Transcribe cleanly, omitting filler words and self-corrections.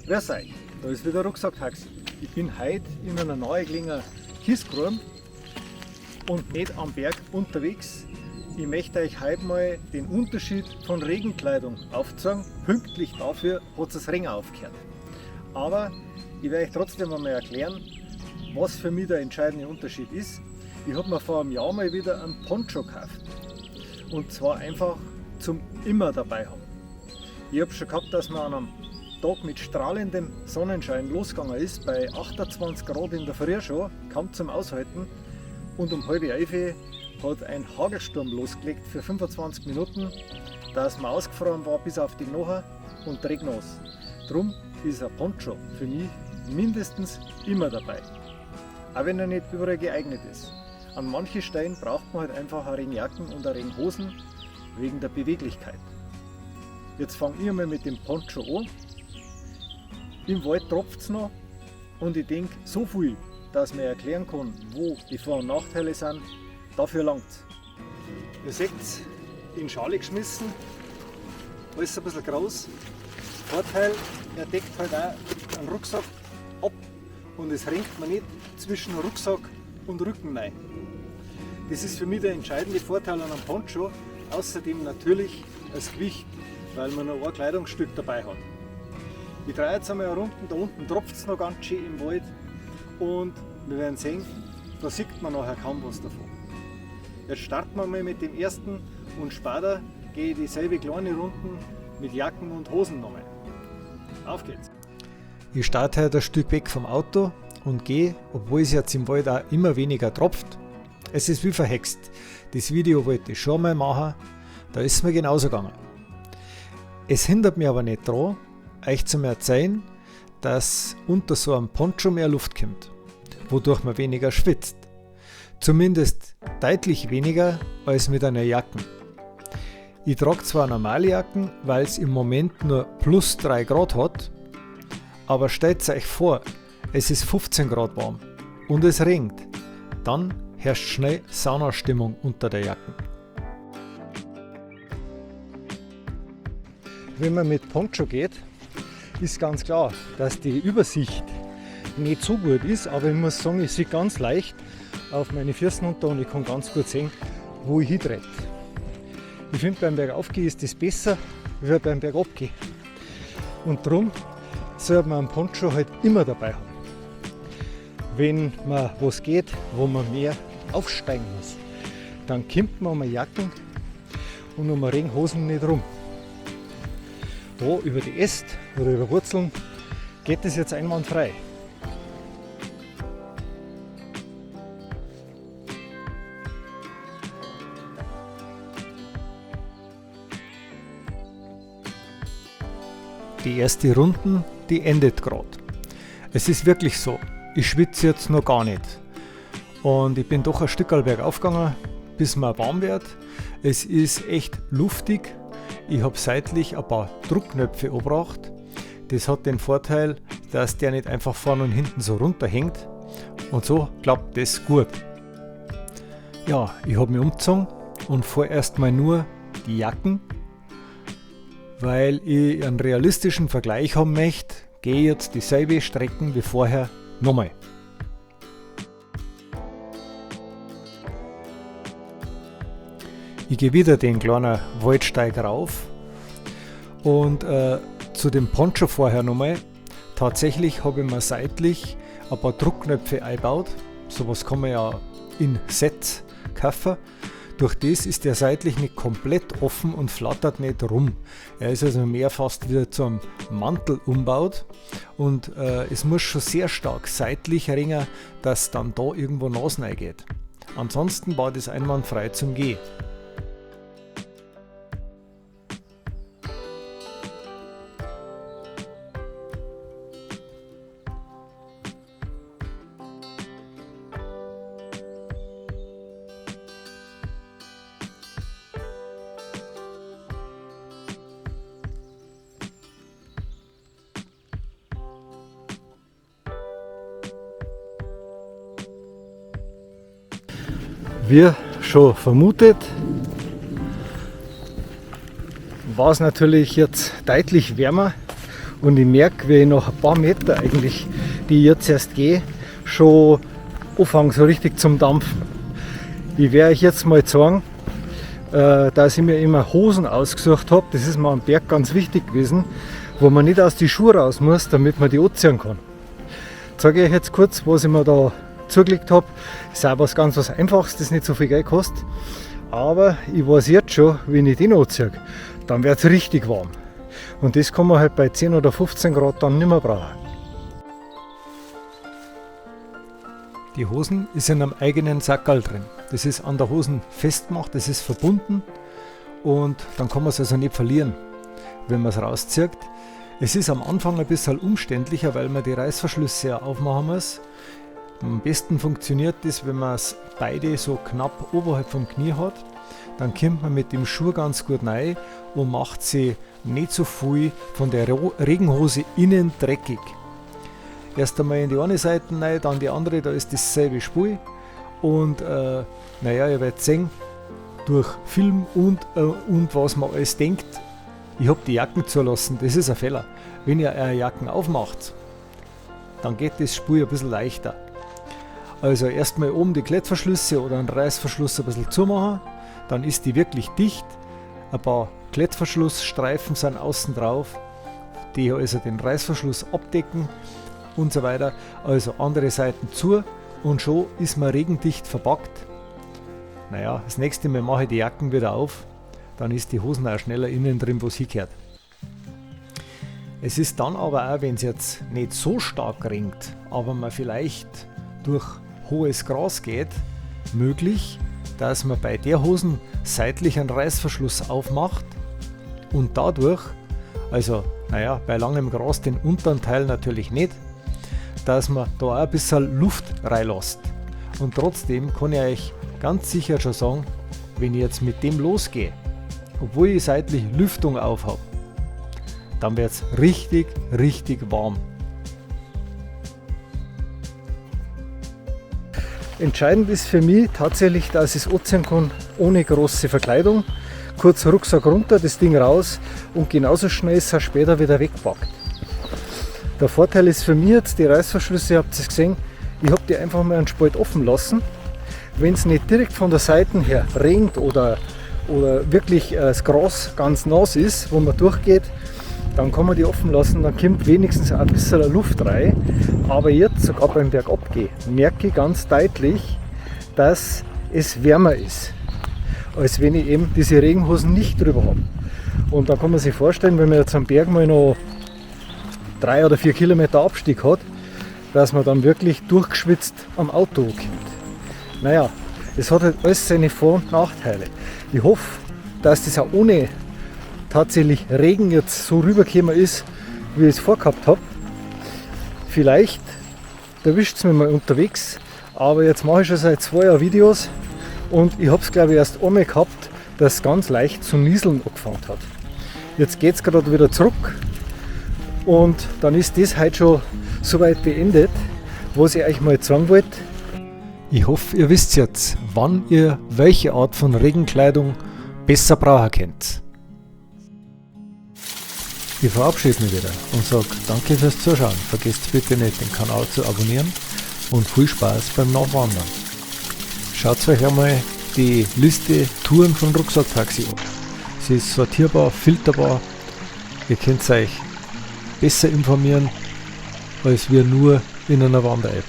Grüß euch, da ist wieder Rucksack-Taxi. Ich bin heute in einer nahegelegenen Kiesgrube und nicht am Berg unterwegs. Ich möchte euch heute mal den Unterschied von Regenkleidung aufzeigen. Pünktlich dafür hat das Regen aufgehört. Aber ich werde euch trotzdem einmal erklären, was für mich der entscheidende Unterschied ist. Ich habe mir vor einem Jahr mal wieder einen Poncho gekauft. Und zwar einfach zum immer dabei haben. Ich habe schon gehabt, dass man an einem Tag mit strahlendem Sonnenschein losgegangen ist, bei 28 Grad in der Früh schon, kaum zum Aushalten. Und um 10:30 hat ein Hagelsturm losgelegt für 25 Minuten, dass man ausgefroren war bis auf die Knochen und regennass. Darum ist ein Poncho für mich mindestens immer dabei. Auch wenn er nicht überall geeignet ist. An manchen Stellen braucht man halt einfach eine Regenjacken und eine Regenhosen wegen der Beweglichkeit. Jetzt fange ich mal mit dem Poncho an. Im Wald tropft es noch und ich denke so viel, dass man erklären kann, wo die Vor- und Nachteile sind, dafür langt es. Ihr seht es, in Schale geschmissen, alles ein bisschen groß. Vorteil, er deckt halt auch einen Rucksack ab und es renkt man nicht zwischen Rucksack und Rücken rein. Das ist für mich der entscheidende Vorteil an einem Poncho, außerdem natürlich das Gewicht, weil man noch ein Kleidungsstück dabei hat. Ich drehe jetzt einmal herunter, da unten tropft es noch ganz schön im Wald und wir werden sehen, da sieht man nachher kaum was davon. Jetzt starten wir mal mit dem ersten und später gehe ich dieselbe kleine Runden mit Jacken und Hosen nochmal. Auf geht's! Ich starte heute ein Stück weg vom Auto und gehe, obwohl es jetzt im Wald auch immer weniger tropft. Es ist wie verhext. Das Video wollte ich schon mal machen, da ist es mir genauso gegangen. Es hindert mich aber nicht daran, euch zu erzählen, dass unter so einem Poncho mehr Luft kommt, wodurch man weniger schwitzt. Zumindest deutlich weniger als mit einer Jacke. Ich trage zwar normale Jacken, weil es im Moment nur plus 3 Grad hat, aber stellt euch vor, es ist 15 Grad warm und es regnet. Dann herrscht schnell Saunastimmung unter der Jacke. Wenn man mit Poncho geht, ist ganz klar, dass die Übersicht nicht so gut ist, aber ich muss sagen, ich sehe ganz leicht auf meine Füße runter und ich kann ganz gut sehen, wo ich hintrete. Ich finde, beim Bergaufgehen ist das besser, wie beim Bergabgehen. Und darum sollte man einen Poncho halt immer dabei haben. Wenn man was geht, wo man mehr aufsteigen muss, dann kommt man um eine Jacken und um Regenhosen nicht rum. Da über die Äste oder über Wurzeln geht es jetzt einwandfrei. Die erste Runde, die endet gerade. Es ist wirklich so, ich schwitze jetzt noch gar nicht. Und ich bin doch ein Stück bergauf gegangen, bis mir warm wird. Es ist echt luftig. Ich habe seitlich ein paar Druckknöpfe angebracht. Das hat den Vorteil, dass der nicht einfach vorne und hinten so runterhängt. Und so klappt das gut. Ja, ich habe mich umgezogen und vorerst mal nur die Jacken. Weil ich einen realistischen Vergleich haben möchte, gehe ich jetzt dieselbe Strecken wie vorher nochmal. Ich gehe wieder den kleinen Waldsteig rauf und zu dem Poncho vorher nochmal. Tatsächlich habe ich mir seitlich ein paar Druckknöpfe eingebaut. Sowas kann man ja in Sets kaufen. Durch das ist der seitlich nicht komplett offen und flattert nicht rum. Er ist also mehr fast wieder zu einem Mantel umbaut und es muss schon sehr stark seitlich ringen, dass dann da irgendwo Nasen reingeht. Ansonsten war das einwandfrei zum Gehen. Wie schon vermutet, war es natürlich jetzt deutlich wärmer Und ich merke, wie ich nach ein paar Meter eigentlich, die ich jetzt erst gehe, schon anfange so richtig zum Dampfen. Ich werde euch jetzt mal zeigen, dass ich mir immer Hosen ausgesucht habe. Das ist mir am Berg ganz wichtig gewesen, wo man nicht aus die Schuhe raus muss, damit man die anziehen kann. Ich zeige euch jetzt kurz, was ich mir da zugelegt habe. Das ist auch was Einfaches, das nicht so viel Geld kostet. Aber ich weiß jetzt schon, wenn ich den anziehe, dann wird es richtig warm. Und das kann man halt bei 10 oder 15 Grad dann nicht mehr brauchen. Die Hosen ist in einem eigenen Sackerl drin. Das ist an der Hosen festgemacht, das ist verbunden und dann kann man es also nicht verlieren, wenn man es rauszieht. Es ist am Anfang ein bisschen umständlicher, weil man die Reißverschlüsse aufmachen muss. Am besten funktioniert das, wenn man es beide so knapp oberhalb vom Knie hat. Dann kommt man mit dem Schuh ganz gut rein und macht sie nicht so viel von der Regenhose innen dreckig. Erst einmal in die eine Seite rein, dann die andere, da ist dasselbe Spiel. Und naja, ihr werdet sehen, durch Film und was man alles denkt, ich habe die Jacken zulassen, das ist ein Fehler. Wenn ihr eure Jacken aufmacht, dann geht das Spiel ein bisschen leichter. Also erstmal oben die Klettverschlüsse oder einen Reißverschluss ein bisschen zumachen, dann ist die wirklich dicht. Ein paar Klettverschlussstreifen sind außen drauf, die also den Reißverschluss abdecken und so weiter. Also andere Seiten zu und schon ist man regendicht verpackt. Naja, das nächste Mal mache ich die Jacken wieder auf, dann ist die Hosen auch schneller innen drin, wo es hingehört. Es ist dann aber auch, wenn es jetzt nicht so stark regnet, aber man vielleicht durch hohes Gras geht, möglich, dass man bei der Hosen seitlich einen Reißverschluss aufmacht und dadurch, also naja, bei langem Gras den unteren Teil natürlich nicht, dass man da auch ein bisschen Luft reinlässt. Und trotzdem kann ich euch ganz sicher schon sagen, wenn ich jetzt mit dem losgehe, obwohl ich seitlich Lüftung auf habe, dann wird es richtig, richtig warm. Entscheidend ist für mich tatsächlich, dass ich es anziehen kann ohne große Verkleidung. Kurz Rucksack runter, das Ding raus und genauso schnell ist es später wieder weggepackt. Der Vorteil ist für mich jetzt, die Reißverschlüsse, ihr habt es gesehen, ich habe die einfach mal einen Spalt offen lassen. Wenn es nicht direkt von der Seite her regnet oder wirklich das Gras ganz nass ist, wo man durchgeht, dann kann man die offen lassen, dann kommt wenigstens ein bisschen Luft rein. Aber jetzt, sogar beim Bergabgehen, merke ich ganz deutlich, dass es wärmer ist, als wenn ich eben diese Regenhosen nicht drüber habe. Und da kann man sich vorstellen, wenn man jetzt am Berg mal noch 3 oder 4 Kilometer Abstieg hat, dass man dann wirklich durchgeschwitzt am Auto kommt. Naja, es hat halt alles seine Vor- und Nachteile. Ich hoffe, dass das auch ohne tatsächlich Regen jetzt so rübergekommen ist, wie ich es vorgehabt habe. Vielleicht erwischt es mich mal unterwegs, aber jetzt mache ich schon seit 2 Jahren Videos und ich habe es glaube ich erst einmal gehabt, dass es ganz leicht zu nieseln angefangen hat. Jetzt geht es gerade wieder zurück und dann ist das heute schon soweit beendet, was ich euch mal zeigen wollte. Ich hoffe, ihr wisst jetzt, wann ihr welche Art von Regenkleidung besser brauchen könnt. Ich verabschiede mich wieder und sage danke fürs Zuschauen. Vergesst bitte nicht, den Kanal zu abonnieren und viel Spaß beim Nachwandern. Schaut euch einmal die Liste Touren von Rucksackt-Taxi an. Sie ist sortierbar, filterbar. Ihr könnt euch besser informieren als wir nur in einer Wander-App.